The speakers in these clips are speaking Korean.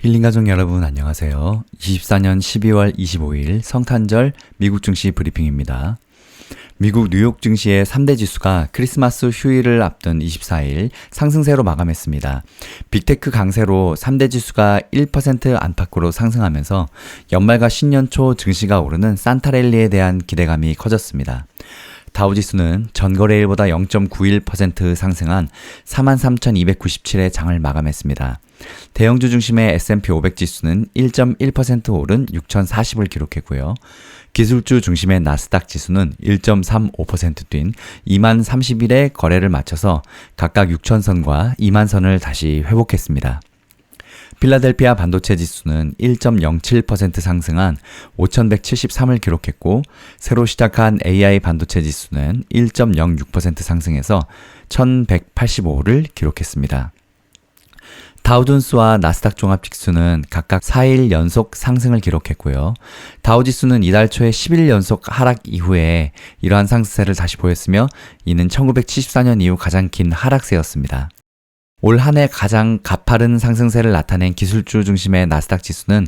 힐링가족 여러분 안녕하세요. 24년 12월 25일 성탄절 미국 증시 브리핑입니다. 미국 뉴욕 증시의 3대 지수가 크리스마스 휴일을 앞둔 24일 상승세로 마감했습니다. 빅테크 강세로 3대 지수가 1% 안팎으로 상승하면서 연말과 신년 초 증시가 오르는 산타랠리에 대한 기대감이 커졌습니다. 다우지수는 전거래일보다 0.91% 상승한 43,297의 장을 마감했습니다. 대형주 중심의 S&P 500 지수는 1.1% 오른 6,040을 기록했고요. 기술주 중심의 나스닥 지수는 1.35% 뛴 20,031의 거래를 마쳐서 각각 6,000선과 20,000선을 다시 회복했습니다. 필라델피아 반도체 지수는 1.07% 상승한 5,173을 기록했고 새로 시작한 AI 반도체 지수는 1.06% 상승해서 1,185를 기록했습니다. 다우존스와 나스닥 종합지수는 각각 4일 연속 상승을 기록했고요. 다우지수는 이달 초에 10일 연속 하락 이후에 이러한 상승세를 다시 보였으며 이는 1974년 이후 가장 긴 하락세였습니다. 올 한 해 가장 가파른 상승세를 나타낸 기술주 중심의 나스닥 지수는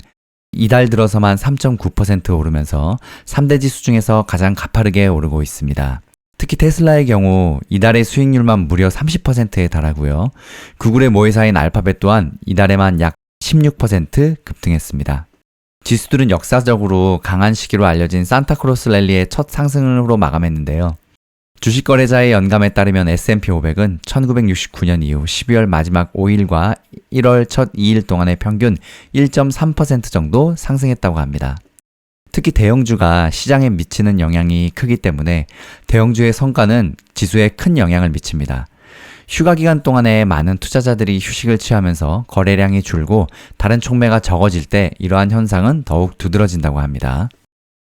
이달 들어서만 3.9% 오르면서 3대 지수 중에서 가장 가파르게 오르고 있습니다. 특히 테슬라의 경우 이달의 수익률만 무려 30%에 달하고요. 구글의 모회사인 알파벳 또한 이달에만 약 16% 급등했습니다. 지수들은 역사적으로 강한 시기로 알려진 산타크로스 랠리의 첫 상승으로 마감했는데요. 주식거래자의 연감에 따르면 S&P 500은 1969년 이후 12월 마지막 5일과 1월 첫 2일 동안의 평균 1.3% 정도 상승했다고 합니다. 특히 대형주가 시장에 미치는 영향이 크기 때문에 대형주의 성과는 지수에 큰 영향을 미칩니다. 휴가 기간 동안에 많은 투자자들이 휴식을 취하면서 거래량이 줄고 다른 촉매가 적어질 때 이러한 현상은 더욱 두드러진다고 합니다.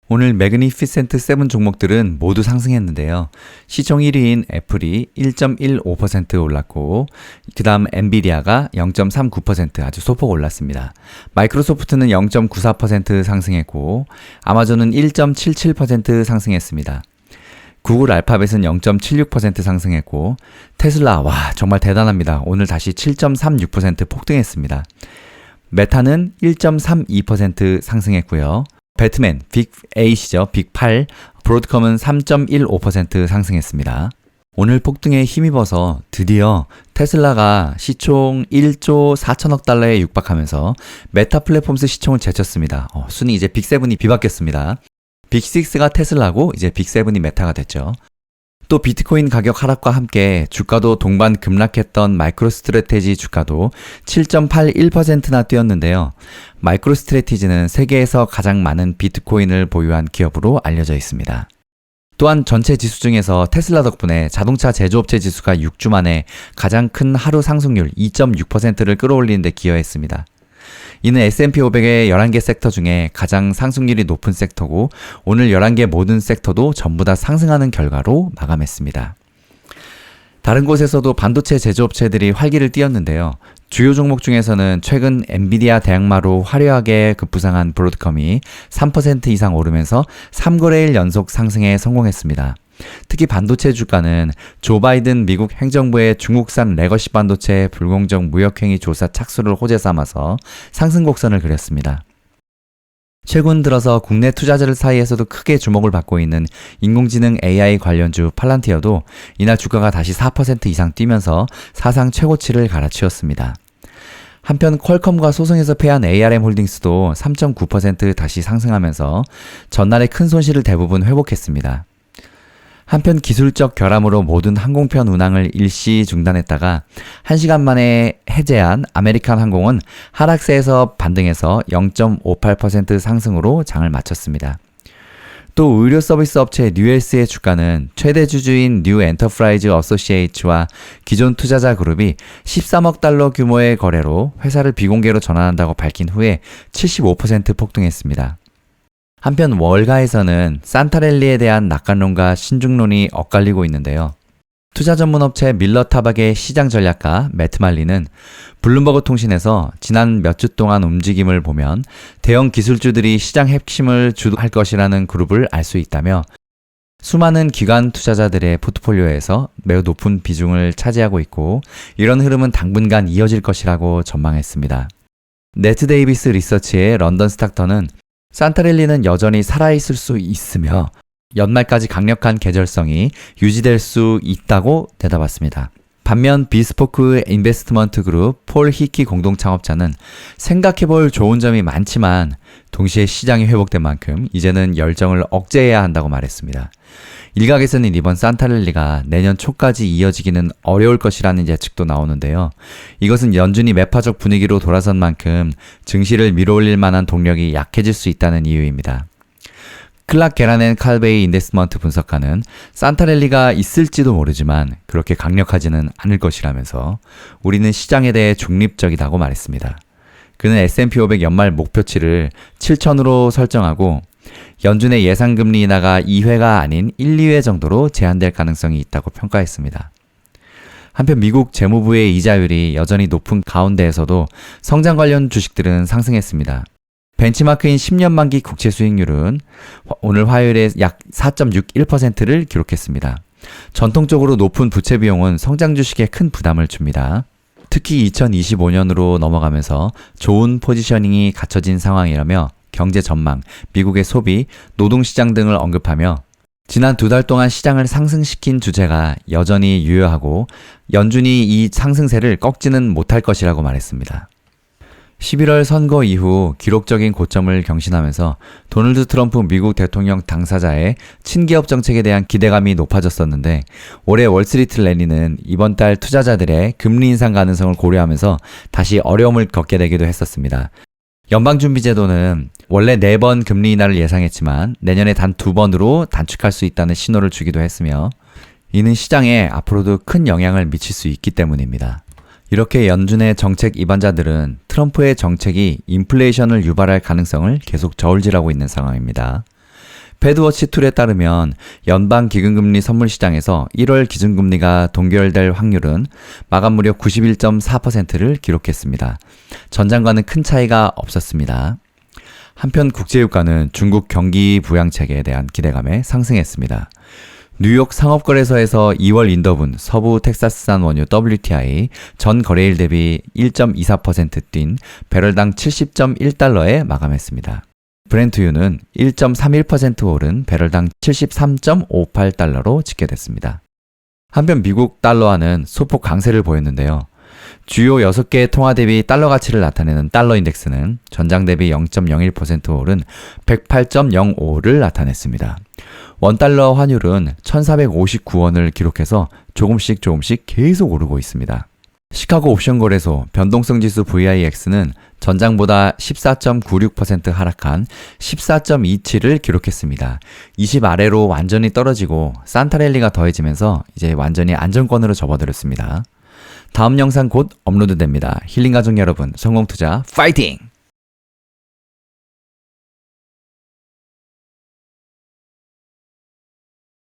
오늘 매그니피센트 7 종목들은 모두 상승했는데요. 시총 1위인 애플이 1.15% 올랐고 그 다음 엔비디아가 0.39% 아주 소폭 올랐습니다. 마이크로소프트는 0.94% 상승했고 아마존은 1.77% 상승했습니다. 구글 알파벳은 0.76% 상승했고 테슬라 와 정말 대단합니다. 오늘 다시 7.36% 폭등했습니다. 메타는 1.32% 상승했고요. 배트맨, 빅8이죠. 빅8, 브로드컴은 3.15% 상승했습니다. 오늘 폭등에 힘입어서 드디어 테슬라가 시총 1조 4천억 달러에 육박하면서 메타 플랫폼스 시총을 제쳤습니다. 순위 이제 빅7이 뒤바뀌었습니다. 빅6가 테슬라고 이제 빅7이 메타가 됐죠. 또 비트코인 가격 하락과 함께 주가도 동반 급락했던 마이크로스트래티지 주가도 7.81%나 뛰었는데요. 마이크로스트래티지는 세계에서 가장 많은 비트코인을 보유한 기업으로 알려져 있습니다. 또한 전체 지수 중에서 테슬라 덕분에 자동차 제조업체 지수가 6주 만에 가장 큰 하루 상승률 2.6%를 끌어올리는 데 기여했습니다. 이는 S&P 500의 11개 섹터 중에 가장 상승률이 높은 섹터고 오늘 11개 모든 섹터도 전부 다 상승하는 결과로 마감했습니다. 다른 곳에서도 반도체 제조업체들이 활기를 띠었는데요. 주요 종목 중에서는 최근 엔비디아 대항마로 화려하게 급부상한 브로드컴이 3% 이상 오르면서 3거래일 연속 상승에 성공했습니다. 특히 반도체 주가는 조 바이든 미국 행정부의 중국산 레거시 반도체 불공정 무역행위 조사 착수를 호재 삼아서 상승 곡선을 그렸습니다. 최근 들어서 국내 투자자들 사이에서도 크게 주목을 받고 있는 인공지능 AI 관련주 팔란티어도 이날 주가가 다시 4% 이상 뛰면서 사상 최고치를 갈아치웠습니다. 한편 퀄컴과 소송에서 패한 ARM 홀딩스도 3.9% 다시 상승하면서 전날의 큰 손실을 대부분 회복했습니다. 한편 기술적 결함으로 모든 항공편 운항을 일시 중단했다가 1시간 만에 해제한 아메리칸 항공은 하락세에서 반등해서 0.58% 상승으로 장을 마쳤습니다. 또 의료 서비스 업체 뉴엘스의 주가는 최대 주주인 뉴 엔터프라이즈 어소시에이츠와 기존 투자자 그룹이 13억 달러 규모의 거래로 회사를 비공개로 전환한다고 밝힌 후에 75% 폭등했습니다. 한편 월가에서는 산타랠리에 대한 낙관론과 신중론이 엇갈리고 있는데요. 투자 전문 업체 밀러 타박의 시장 전략가 매트 말리는 블룸버그 통신에서 지난 몇 주 동안 움직임을 보면 대형 기술주들이 시장 핵심을 주도할 것이라는 그룹을 알 수 있다며 수많은 기관 투자자들의 포트폴리오에서 매우 높은 비중을 차지하고 있고 이런 흐름은 당분간 이어질 것이라고 전망했습니다. 네트 데이비스 리서치의 런던 스탁턴은 산타랠리는 여전히 살아있을 수 있으며 연말까지 강력한 계절성이 유지될 수 있다고 대답했습니다. 반면 비스포크 인베스트먼트 그룹 폴 히키 공동 창업자는 생각해볼 좋은 점이 많지만 동시에 시장이 회복된 만큼 이제는 열정을 억제해야 한다고 말했습니다. 일각에서는 이번 산타랠리가 내년 초까지 이어지기는 어려울 것이라는 예측도 나오는데요. 이것은 연준이 매파적 분위기로 돌아선 만큼 증시를 밀어올릴 만한 동력이 약해질 수 있다는 이유입니다. 클락 게라넨 칼베이 인베스트먼트 분석가는 산타랠리가 있을지도 모르지만 그렇게 강력하지는 않을 것이라면서 우리는 시장에 대해 중립적이다고 말했습니다. 그는 S&P 500 연말 목표치를 7,000으로 설정하고 연준의 예상금리 인하가 2회가 아닌 1, 2회 정도로 제한될 가능성이 있다고 평가했습니다. 한편 미국 재무부의 이자율이 여전히 높은 가운데에서도 성장 관련 주식들은 상승했습니다. 벤치마크인 10년 만기 국채 수익률은 오늘 화요일에 약 4.61%를 기록했습니다. 전통적으로 높은 부채 비용은 성장 주식에 큰 부담을 줍니다. 특히 2025년으로 넘어가면서 좋은 포지셔닝이 갖춰진 상황이라며 경제 전망, 미국의 소비, 노동시장 등을 언급하며 지난 2달 동안 시장을 상승시킨 주제가 여전히 유효하고 연준이 이 상승세를 꺾지는 못할 것이라고 말했습니다. 11월 선거 이후 기록적인 고점을 경신하면서 도널드 트럼프 미국 대통령 당사자의 친기업 정책에 대한 기대감이 높아졌었는데 올해 월스트리트 랠리는 이번 달 투자자들의 금리 인상 가능성을 고려하면서 다시 어려움을 겪게 되기도 했었습니다. 연방준비제도는 원래 4번 금리 인하를 예상했지만 내년에 단 2번으로 단축할 수 있다는 신호를 주기도 했으며 이는 시장에 앞으로도 큰 영향을 미칠 수 있기 때문입니다. 이렇게 연준의 정책 입안자들은 트럼프의 정책이 인플레이션을 유발할 가능성을 계속 저울질하고 있는 상황입니다. 패드워치2에 따르면 연방 기금금리 선물 시장에서 1월 기준금리가 동결될 확률은 마감 무렵 91.4%를 기록했습니다. 전장과는 큰 차이가 없었습니다. 한편 국제유가는 중국 경기 부양책에 대한 기대감에 상승했습니다. 뉴욕 상업거래소에서 2월 인더분 서부 텍사스산 원유 WTI 전 거래일 대비 1.24% 뛴 배럴당 70.1달러에 마감했습니다. 브렌트유는 1.31% 오른 배럴당 73.58달러로 집계됐습니다. 한편 미국 달러화는 소폭 강세를 보였는데요. 주요 6개의 통화 대비 달러 가치를 나타내는 달러 인덱스는 전장 대비 0.01% 오른 108.05를 나타냈습니다. 원달러 환율은 1,459원을 기록해서 조금씩 계속 오르고 있습니다. 시카고 옵션 거래소 변동성 지수 VIX는 전장보다 14.96% 하락한 14.27을 기록했습니다. 20 아래로 완전히 떨어지고 산타랠리가 더해지면서 이제 완전히 안정권으로 접어들었습니다. 다음 영상 곧 업로드됩니다. 힐링 가족 여러분, 성공투자 파이팅!